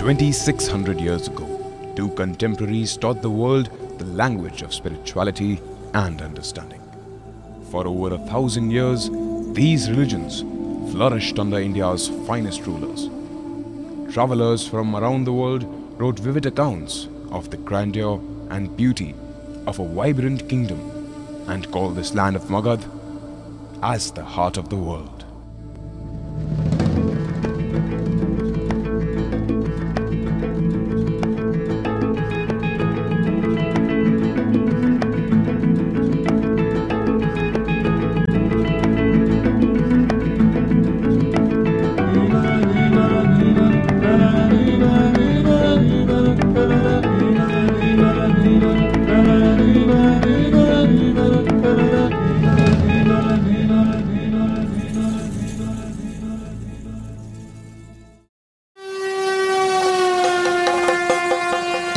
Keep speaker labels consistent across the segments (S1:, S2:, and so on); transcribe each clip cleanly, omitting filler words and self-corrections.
S1: 2,600 years ago, two contemporaries taught the world the language of spirituality and understanding. For over 1,000 years, these religions flourished under India's finest rulers. Travelers from around the world wrote vivid accounts of the grandeur and beauty of a vibrant kingdom and called this land of Magadh as the heart of the world.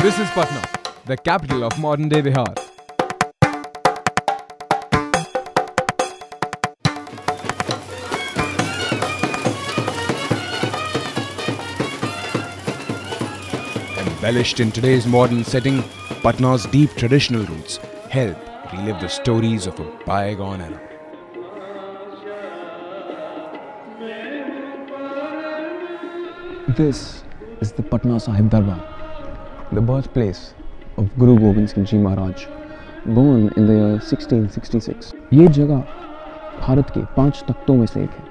S2: This is Patna, the capital of modern-day Bihar.
S1: Embellished in today's modern setting, Patna's deep traditional roots help relive the stories of a bygone era.
S3: This is the Patna Sahib Darbar, the birthplace of Guru Gobind Singh Ji Maharaj, born in the year 1666. ये जगह भारत के 5 तख्तों में से एक है.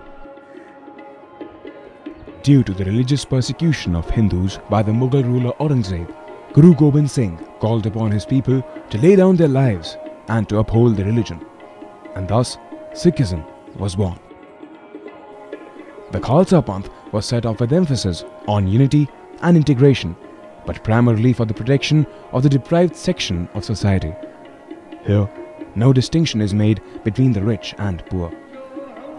S1: Due to the religious persecution of Hindus by the Mughal ruler Aurangzeb, Guru Gobind Singh called upon his people to lay down their lives and to uphold the religion, and thus Sikhism was born. The Khalsa Panth was set off with emphasis on unity and integration, but primarily for the protection of the deprived section of society. Here, no distinction is made between the rich and poor.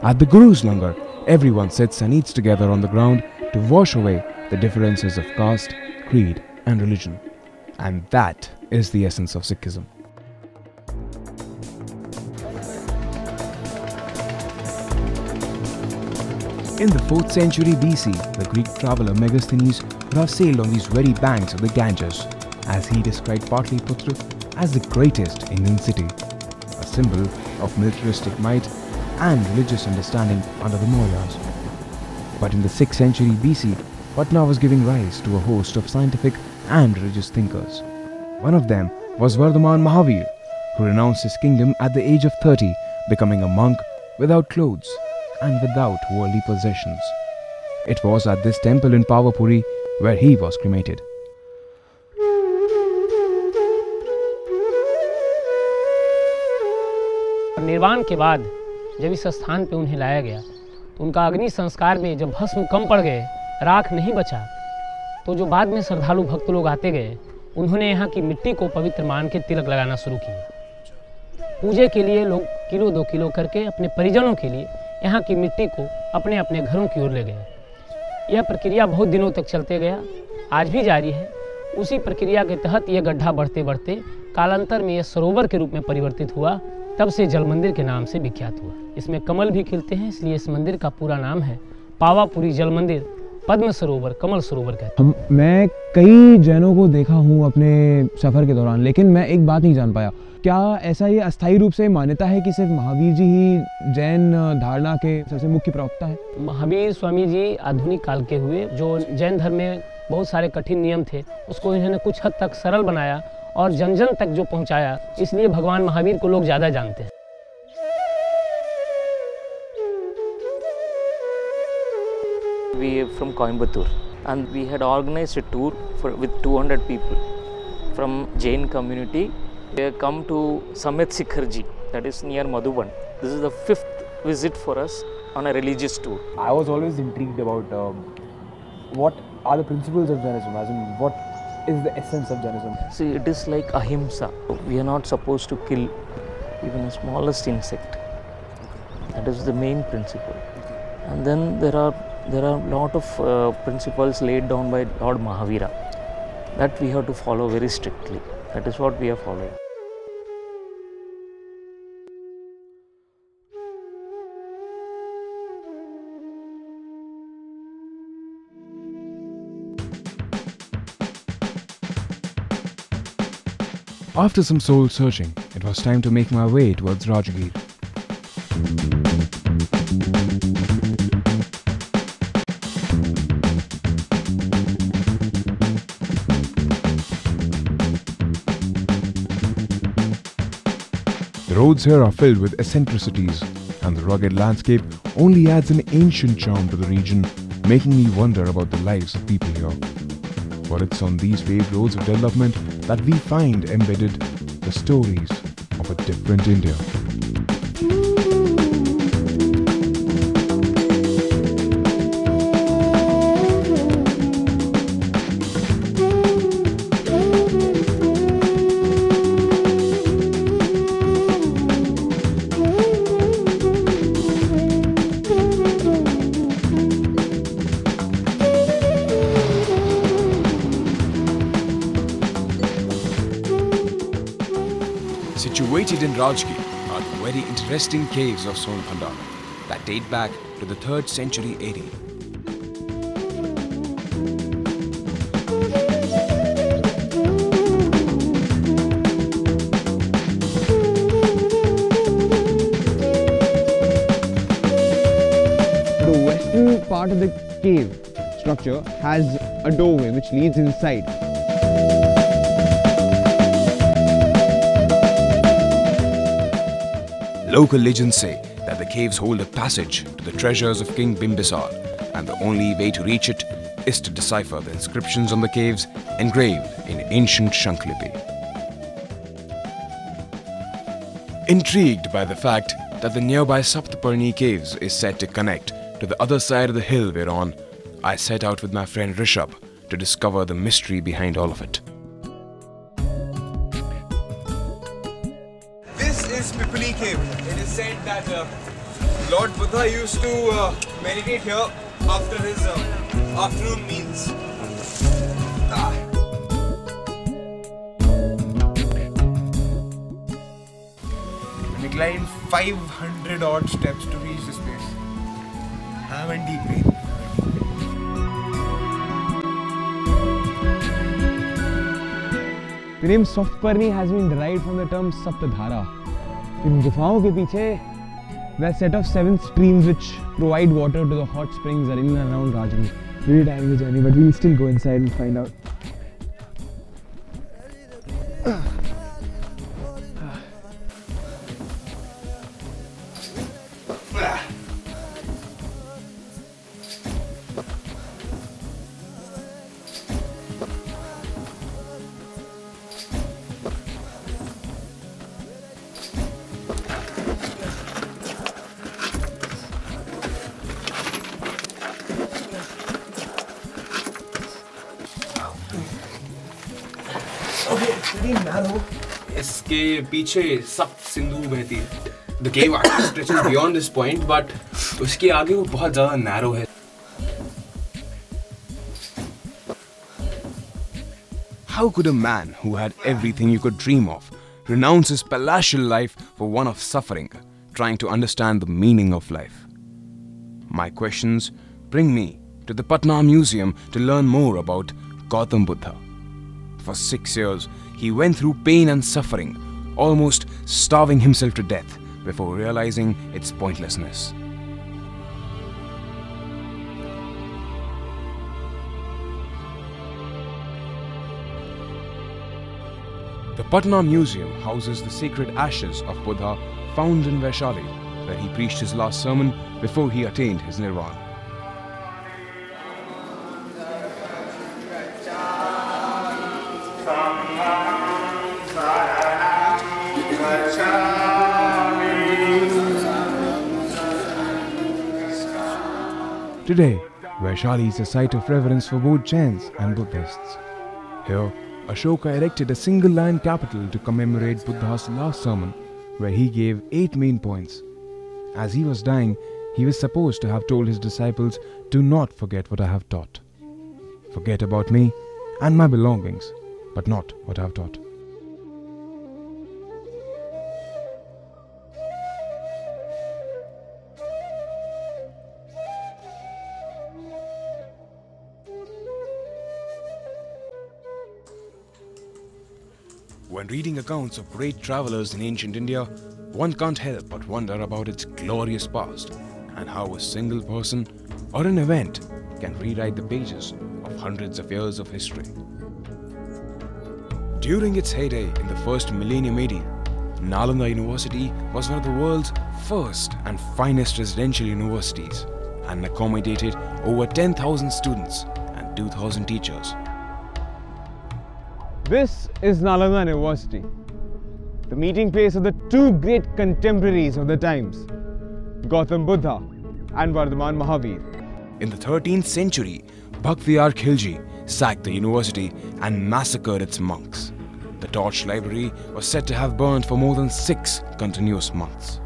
S1: At the Guru's langar, everyone sits and eats together on the ground to wash away the differences of caste, creed and religion. And that is the essence of Sikhism. In the 4th century BC, the Greek traveller Megasthenes would have sailed on these very banks of the Ganges, as he described Patliputra as the greatest Indian city, a symbol of militaristic might and religious understanding under the Mauryas. But in the 6th century BC, Patna was giving rise to a host of scientific and religious thinkers. One of them was Vardhaman Mahavir, who renounced his kingdom at the age of 30, becoming a monk without clothes and without worldly possessions. It was at this temple in Pawapuri where he was cremated.
S4: निर्वाण के बाद जब इस स्थान पे उन्हें लाया गया तो उनका अग्नि संस्कार में जब भस्म कम पड़ गए, राख नहीं बचा, तो जो बाद में श्रद्धालु भक्त लोग आते गए, उन्होंने यहाँ की मिट्टी को पवित्र मान के तिलक लगाना शुरू किया। पूजे के लिए लोग किलो 2 किलो करके अपने परिजनों के लिए यहाँ की मिट्टी को अपने अपने घरों की ओर ले गए। यह प्रक्रिया बहुत दिनों तक चलते गया, आज भी जारी है। उसी प्रक्रिया के तहत यह गड्ढा बढ़ते बढ़ते कालांतर में यह सरोवर के रूप में परिवर्तित हुआ, तब से जल मंदिर के नाम से विख्यात हुआ। इसमें कमल भी खिलते हैं, इसलिए इस मंदिर का पूरा नाम है पावापुरी जल मंदिर, पद्म सरोवर, कमल सरोवर कहते हैं।
S3: मैं कई जैनों को देखा हूँ अपने सफ़र के दौरान, लेकिन मैं एक बात नहीं जान पाया, क्या ऐसा ये अस्थायी रूप से मान्यता है कि सिर्फ महावीर जी ही जैन धारणा के सबसे मुख्य प्रवक्ता हैं?
S4: महावीर स्वामी जी आधुनिक काल के हुए, जो जैन धर्म में बहुत सारे कठिन नियम थे उसको इन्होंने कुछ हद तक सरल बनाया और जन जन तक जो पहुंचाया, इसलिए भगवान महावीर को लोग ज़्यादा जानते हैं।
S5: We are from Coimbatore and we had organized a tour with 200 people from Jain community. We have come to Samet Sikharji, that is near Madhuban. This is the 5th visit for us on a religious tour.
S6: I was always intrigued about what are the principles of Jainism, as in what is the essence of Jainism.
S5: See, it is like ahimsa. We are not supposed to kill even the smallest insect. That is the main principle. And then there are a lot of principles laid down by Lord Mahavira that we have to follow very strictly. That is what we are following.
S1: After some soul searching, it was time to make my way towards Rajgir. The roads here are filled with eccentricities, and the rugged landscape only adds an ancient charm to the region, making me wonder about the lives of people here. For it's on these paved roads of development that we find embedded the stories of a different India. Situated in Rajgir are the very interesting caves of Sonbhandar that date back to the 3rd century AD.
S3: The western part of the cave structure has a doorway which leads inside.
S1: Local legends say that the caves hold a passage to the treasures of King Bimbisar, and the only way to reach it is to decipher the inscriptions on the caves engraved in ancient Shanklipi. Intrigued by the fact that the nearby Saptaparni caves is said to connect to the other side of the hill we're on, I set out with my friend Rishabh to discover the mystery behind all of it.
S2: This is Pipali Cave. It is said that Lord Buddha used to meditate here after his afternoon meals.
S7: We climbed 500 odd steps to reach this place. Haven't deep.
S3: The name Saptaparni has been derived from the term Saptadhara. In गुफाओं के पीछे, there are a set of 7 streams which provide water to the hot springs that are in and around Rajgir. Really tiring the journey, but we'll still go inside and find out.
S1: इसके पीछे सप्त सिंधु बहती है. The cave actually stretches beyond this point, but उसके आगे वो बहुत ज़्यादा narrow है. How could a man who had everything you could dream of renounce his palatial life for one of suffering, trying to understand the meaning of life? My questions bring me to the Patna Museum to learn more about Gautam Buddha. For 6 years, he went through pain and suffering, almost starving himself to death before realizing its pointlessness. The Patna Museum houses the sacred ashes of Buddha found in Vaishali, where he preached his last sermon before he attained his nirvana. Today, Vaishali is a site of reverence for both Jains and Buddhists. Here, Ashoka erected a single-line capital to commemorate Buddha's last sermon, where he gave 8 main points. As he was dying, he was supposed to have told his disciples, "Do not forget what I have taught. Forget about me and my belongings, but not what I have taught." When reading accounts of great travelers in ancient India, one can't help but wonder about its glorious past and how a single person or an event can rewrite the pages of hundreds of years of history. During its heyday in the first millennium AD, Nalanda University was one of the world's first and finest residential universities and accommodated over 10,000 students and 2,000 teachers.
S6: This is Nalanda University, the meeting place of the two great contemporaries of the times, Gautam Buddha and Vardhaman Mahavir.
S1: In the 13th century, Bhaktiar Khilji sacked the university and massacred its monks. The torch library was said to have burned for more than 6 continuous months.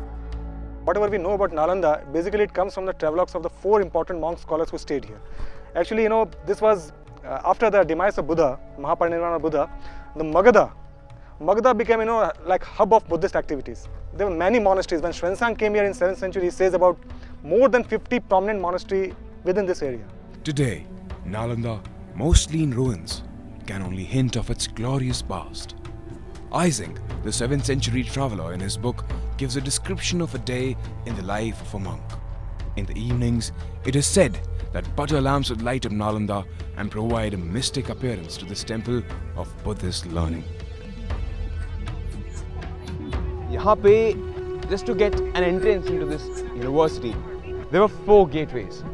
S8: Whatever we know about Nalanda, basically it comes from the travelogues of the 4 important monk scholars who stayed here. Actually, this was after the demise of Buddha, Mahaparinirvana Buddha, the Magadha became, like hub of Buddhist activities. There were many monasteries. When Xuanzang came here in 7th century, he says about more than 50 prominent monasteries within this area.
S1: Today, Nalanda, mostly in ruins, can only hint of its glorious past. Isaac, the 7th century traveler, in his book gives a description of a day in the life of a monk. In the evenings, it is said that butter lamps would light up Nalanda and provide a mystic appearance to this temple of Buddhist learning.
S6: Here, just to get an entrance into this university, there were 4 gateways,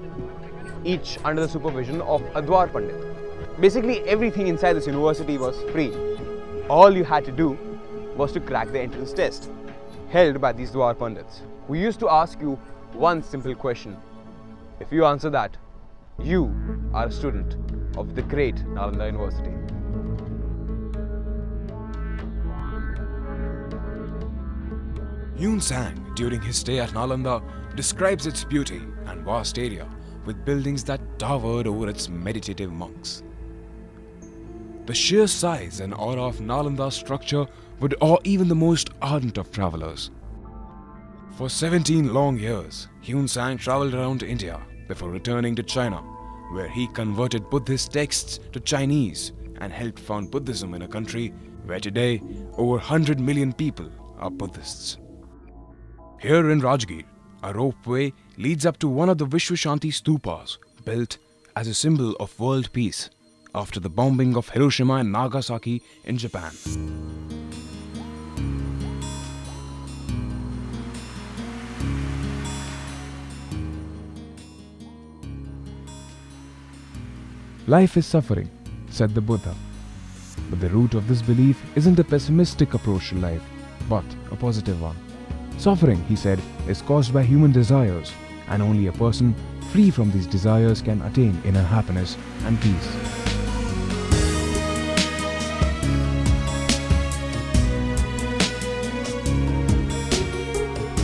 S6: each under the supervision of Adwar Pandit. Basically, everything inside this university was free. All you had to do was to crack the entrance test, held by these Dwar Pandits, who used to ask you one simple question. If you answer that, you are a student of the great Nalanda University.
S1: Yun Sang, during his stay at Nalanda, describes its beauty and vast area with buildings that towered over its meditative monks. The sheer size and aura of Nalanda's structure would awe even the most ardent of travelers. For 17 long years, Yun Sang traveled around India before returning to China, where he converted Buddhist texts to Chinese and helped found Buddhism in a country where today over 100 million people are Buddhists. Here in Rajgir, a ropeway leads up to one of the Vishwashanti stupas, built as a symbol of world peace after the bombing of Hiroshima and Nagasaki in Japan. Life is suffering, said the Buddha. But the root of this belief isn't a pessimistic approach to life, but a positive one. Suffering, he said, is caused by human desires, and only a person free from these desires can attain inner happiness and peace.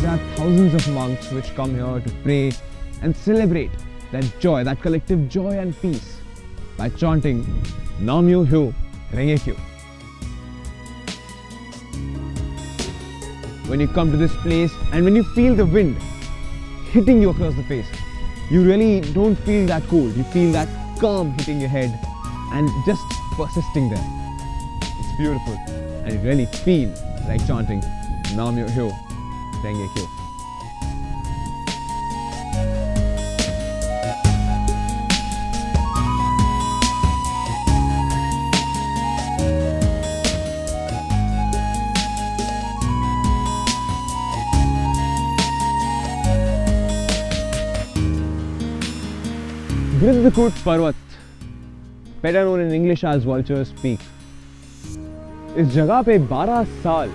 S6: There are thousands of monks which come here to pray and celebrate that joy, that collective joy and peace by chanting Nam Myo Hyo Renge Kyo. When you come to this place and when you feel the wind hitting you across the face, you really don't feel that cold. You feel that calm hitting your head and just persisting there. It's beautiful and you really feel like chanting Nam Myo Hyo Renge Kyo. Gridhakut Parvat, better known in English as Vulture's Peak. इस जगह पे 12 साल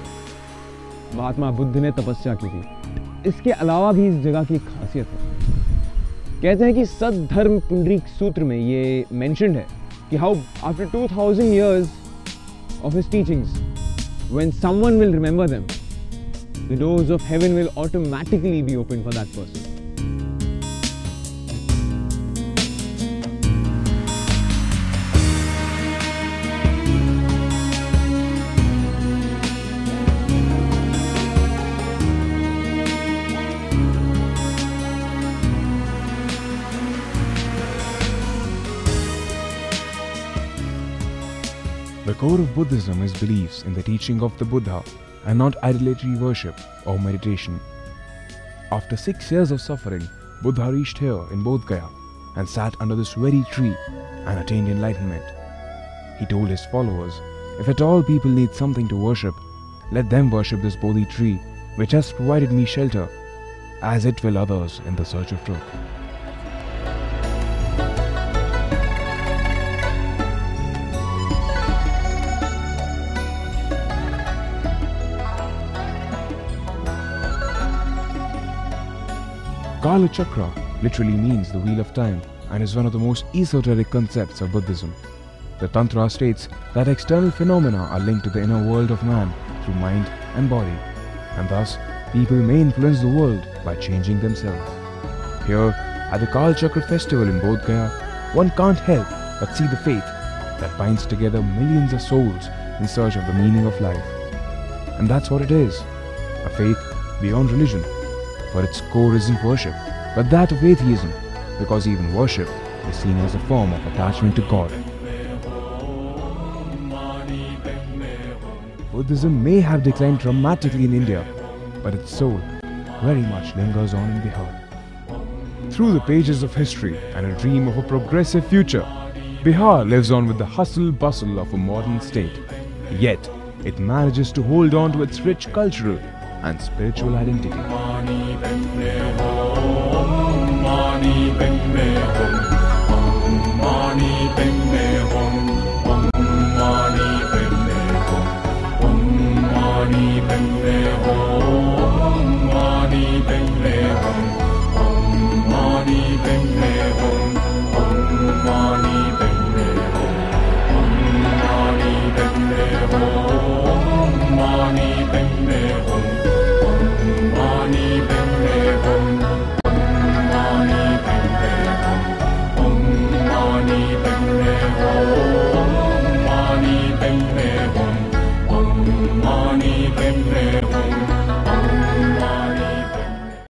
S6: महात्मा बुद्ध ने तपस्या की थी। इसके अलावा भी इस जगह की एक खासियत है। कहते हैं कि सद्धर्म पुंडरीक सूत्र में ये मेंशन्ड है कि how after 2000 years of his teachings, when someone will remember them, the doors of heaven will automatically be opened for that person.
S1: The The core of Buddhism is beliefs in the teaching of the Buddha and not idolatry worship or meditation. After 6 years of suffering, Buddha reached here in Bodh Gaya and sat under this very tree and attained enlightenment. He told his followers, if at all people need something to worship, let them worship this Bodhi tree which has provided me shelter, as it will others in the search of truth. Kala Chakra literally means the wheel of time and is one of the most esoteric concepts of Buddhism. The Tantra states that external phenomena are linked to the inner world of man through mind and body, and thus people may influence the world by changing themselves. Here, at the Kala Chakra festival in Bodh Gaya, one can't help but see the faith that binds together millions of souls in search of the meaning of life. And that's what it is, a faith beyond religion. For its core isn't worship, but that of atheism, because even worship is seen as a form of attachment to God. Buddhism may have declined dramatically in India, but its soul very much lingers on in Bihar. Through the pages of history and a dream of a progressive future, Bihar lives on with the hustle-bustle of a modern state. Yet, it manages to hold on to its rich cultural and spiritual identity.
S9: Mani